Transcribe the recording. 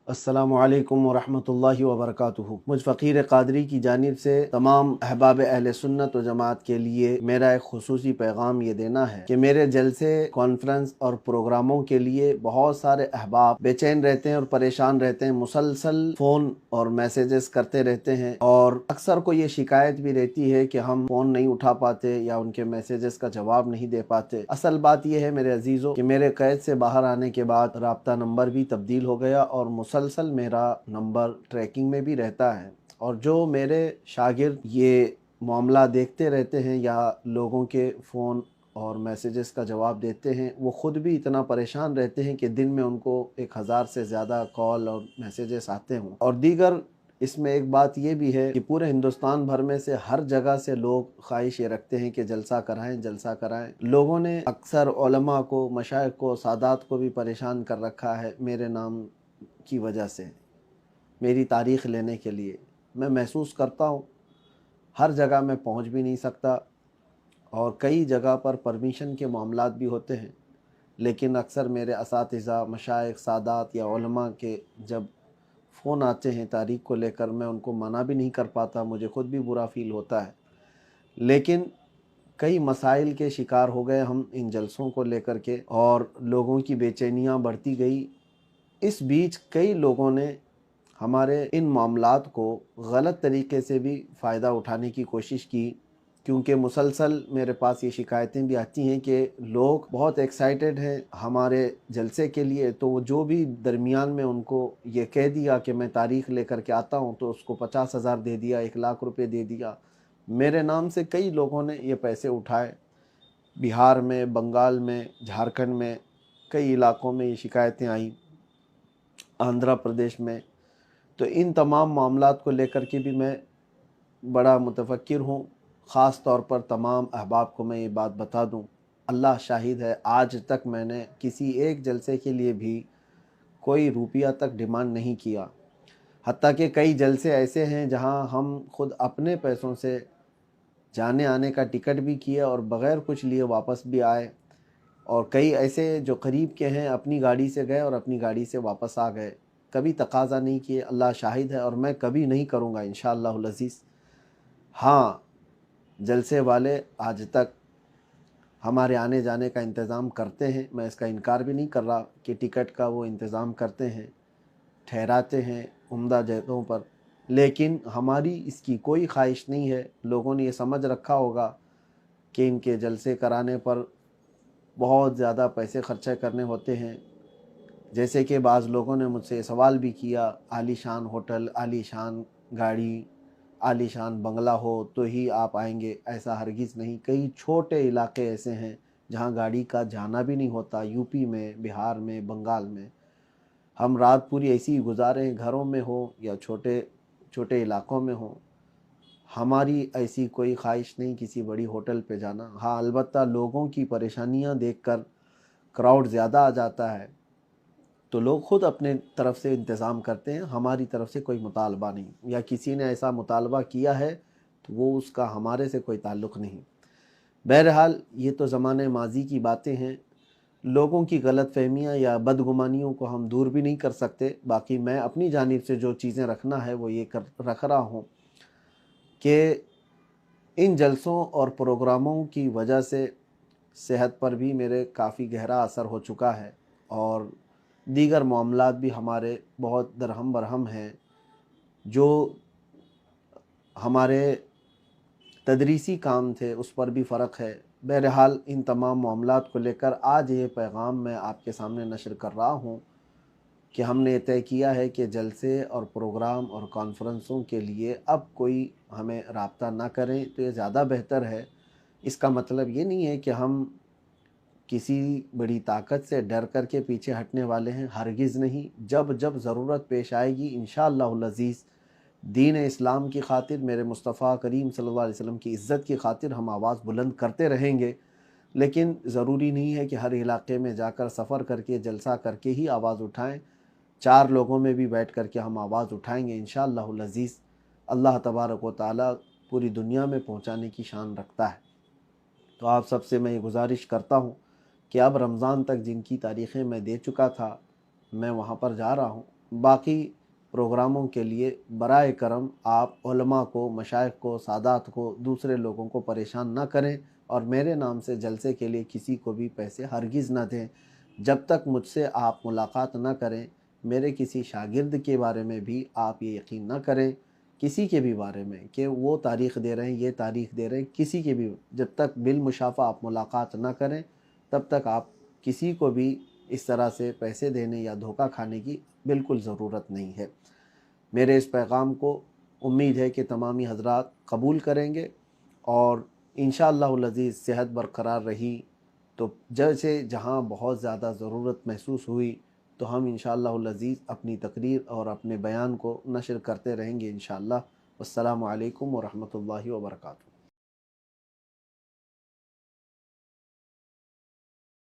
अस्सलामु अलैकुम वरहमतुल्लाहि वबरकातुहू। मुझ फ़कीर क़ादरी की जानिब से तमाम अहबाब अहले सुन्नत व जमात के लिए मेरा एक खुसूसी पैगाम ये देना है कि मेरे जलसे, कॉन्फ्रेंस और प्रोग्रामों के लिए बहुत सारे अहबाब बेचैन रहते हैं और परेशान रहते हैं। मुसलसल फ़ोन और मैसेजेस करते रहते हैं और अक्सर को ये शिकायत भी रहती है कि हम फ़ोन नहीं उठा पाते या उनके मैसेजेस का जवाब नहीं दे पाते। असल बात यह है मेरे अजीज़ों कि मेरे कैद से बाहर आने के बाद राब्ता नंबर भी तब्दील हो गया और मुसलसल मेरा नंबर ट्रैकिंग में भी रहता है। और जो मेरे शागिर्द ये मामला देखते रहते हैं या लोगों के फ़ोन और मैसेजेस का जवाब देते हैं, वो ख़ुद भी इतना परेशान रहते हैं कि दिन में उनको 1000 से ज़्यादा कॉल और मैसेजेस आते हों। और दीगर इसमें एक बात ये भी है कि पूरे हिंदुस्तान भर में से हर जगह से लोग ख्वाहिश ये रखते हैं कि जलसा कराएं, जलसा कराएं। लोगों ने अक्सर उलमा को, मशाइख को, सादात को भी परेशान कर रखा है मेरे नाम की वजह से, मेरी तारीख़ लेने के लिए। मैं महसूस करता हूँ हर जगह मैं पहुँच भी नहीं सकता और कई जगह पर परमिशन के मामलात भी होते हैं, लेकिन अक्सर मेरे असातिज़ा, मशाइख, सादात या उलमा के जब फ़ोन आते हैं तारीख़ को लेकर, मैं उनको मना भी नहीं कर पाता, मुझे ख़ुद भी बुरा फ़ील होता है। लेकिन कई मसाइल के शिकार हो गए हम इन जलसों को लेकर के और लोगों की बेचैनियाँ बढ़ती गई। इस बीच कई लोगों ने हमारे इन मामलात को गलत तरीके से भी फ़ायदा उठाने की कोशिश की, क्योंकि मुसलसल मेरे पास ये शिकायतें भी आती हैं कि लोग बहुत एक्साइटेड हैं हमारे जलसे के लिए, तो वो जो भी दरमियान में उनको ये कह दिया कि मैं तारीख़ लेकर के आता हूँ, तो उसको 50,000 दे दिया, 1,00,000 रुपये दे दिया। मेरे नाम से कई लोगों ने ये पैसे उठाए। बिहार में, बंगाल में, झारखंड में, कई इलाक़ों में ये शिकायतें आईं, आंध्र प्रदेश में। तो इन तमाम मामलात को लेकर के भी मैं बड़ा मुतफक्किर हूँ। ख़ास तौर पर तमाम अहबाब को मैं ये बात बता दूँ, अल्लाह शाहिद है, आज तक मैंने किसी एक जलसे के लिए भी कोई रुपया तक डिमांड नहीं किया। हत्ता कि कई जलसे ऐसे हैं जहाँ हम खुद अपने पैसों से जाने आने का टिकट भी किए और बग़ैर कुछ लिए वापस भी आए। और कई ऐसे जो करीब के हैं अपनी गाड़ी से गए और अपनी गाड़ी से वापस आ गए, कभी तकाज़ा नहीं किए। अल्लाह शाहिद है और मैं कभी नहीं करूँगा इंशाअल्लाहुल अज़ीज़। हाँ, जलसे वाले आज तक हमारे आने जाने का इंतज़ाम करते हैं, मैं इसका इनकार भी नहीं कर रहा कि टिकट का वो इंतज़ाम करते हैं, ठहराते हैं उम्दा जगहों पर, लेकिन हमारी इसकी कोई ख्वाहिश नहीं है। लोगों ने ये समझ रखा होगा कि इनके जलसे कराने पर बहुत ज़्यादा पैसे खर्चे करने होते हैं। जैसे कि बाज़ लोगों ने मुझसे सवाल भी किया, आलीशान होटल, आलीशान गाड़ी, आलीशान बंगला हो तो ही आप आएंगे, ऐसा हरगिज़ नहीं। कई छोटे इलाके ऐसे हैं जहां गाड़ी का जाना भी नहीं होता, यूपी में, बिहार में, बंगाल में। हम रात पूरी ऐसी ही गुजारे, घरों में हो या छोटे छोटे इलाकों में हो। हमारी ऐसी कोई ख्वाहिश नहीं किसी बड़ी होटल पे जाना। हाँ, अलबत्ता लोगों की परेशानियां देखकर क्राउड ज़्यादा आ जाता है तो लोग ख़ुद अपने तरफ से इंतज़ाम करते हैं, हमारी तरफ से कोई मुतालबा नहीं, या किसी ने ऐसा मुतालबा किया है तो वो उसका हमारे से कोई ताल्लुक़ नहीं। बहरहाल ये तो ज़माने माजी की बातें हैं। लोगों की गलतफ़हमियाँ या बदगुमानियों को हम दूर भी नहीं कर सकते। बाकी मैं अपनी जानिब से जो चीज़ें रखना है वो ये रख रहा हूँ कि इन जलसों और प्रोग्रामों की वजह से सेहत पर भी मेरे काफ़ी गहरा असर हो चुका है और दीगर मामलात भी हमारे बहुत दरहम बरहम हैं। जो हमारे तदरीसी काम थे उस पर भी फ़र्क है। बहरहाल इन तमाम मामलात को लेकर आज ये पैगाम मैं आपके सामने नशर कर रहा हूँ कि हमने तय किया है कि जलसे और प्रोग्राम और कॉन्फ्रेंसों के लिए अब कोई हमें राब्ता ना करें तो ये ज़्यादा बेहतर है। इसका मतलब ये नहीं है कि हम किसी बड़ी ताकत से डर कर के पीछे हटने वाले हैं, हरगिज़ नहीं। जब जब ज़रूरत पेश आएगी इंशाअल्लाहुल अज़ीज़, दीन इस्लाम की खातिर, मेरे मुस्तफ़ा करीम सल्लल्लाहु अलैहि वसल्लम की इज़्ज़त की खातिर हम आवाज़ बुलंद करते रहेंगे। लेकिन ज़रूरी नहीं है कि हर इलाके में जाकर सफ़र करके, जलसा करके ही आवाज़ उठाएं। 4 लोगों में भी बैठ कर के हम आवाज़ उठाएंगे इंशाअल्लाहुल अज़ीज़। अल्लाह तबारक व तआला पूरी दुनिया में पहुँचाने की शान रखता है। तो आप सबसे मैं ये गुजारिश करता हूँ कि अब रमज़ान तक जिनकी तारीख़ें मैं दे चुका था, मैं वहाँ पर जा रहा हूँ। باقی پروگراموں کے لیے برائے کرم آپ علماء کو، مشائخ کو، سادات کو، دوسرے لوگوں کو پریشان نہ کریں، اور میرے نام سے جلسے کے لیے کسی کو بھی پیسے ہرگز نہ دیں۔ جب تک مجھ سے آپ ملاقات نہ کریں، میرے کسی شاگرد کے بارے میں بھی آپ یہ یقین نہ کریں، کسی کے بھی بارے میں کہ وہ تاریخ دے رہے ہیں، یہ تاریخ دے رہے ہیں، کسی کے بھی، جب تک بالمشافہ آپ ملاقات نہ کریں تب تک آپ کسی کو بھی اس طرح سے پیسے دینے یا دھوکہ کھانے کی بالکل ضرورت نہیں ہے۔ میرے اس پیغام کو امید ہے کہ تمامی حضرات قبول کریں گے، اور انشاءاللہ العزیز صحت برقرار رہی تو جیسے جہاں بہت زیادہ ضرورت محسوس ہوئی تو ہم انشاءاللہ العزیز اپنی تقریر اور اپنے بیان کو نشر کرتے رہیں گے انشاءاللہ۔ والسلام علیکم ورحمۃ اللہ وبرکاتہ۔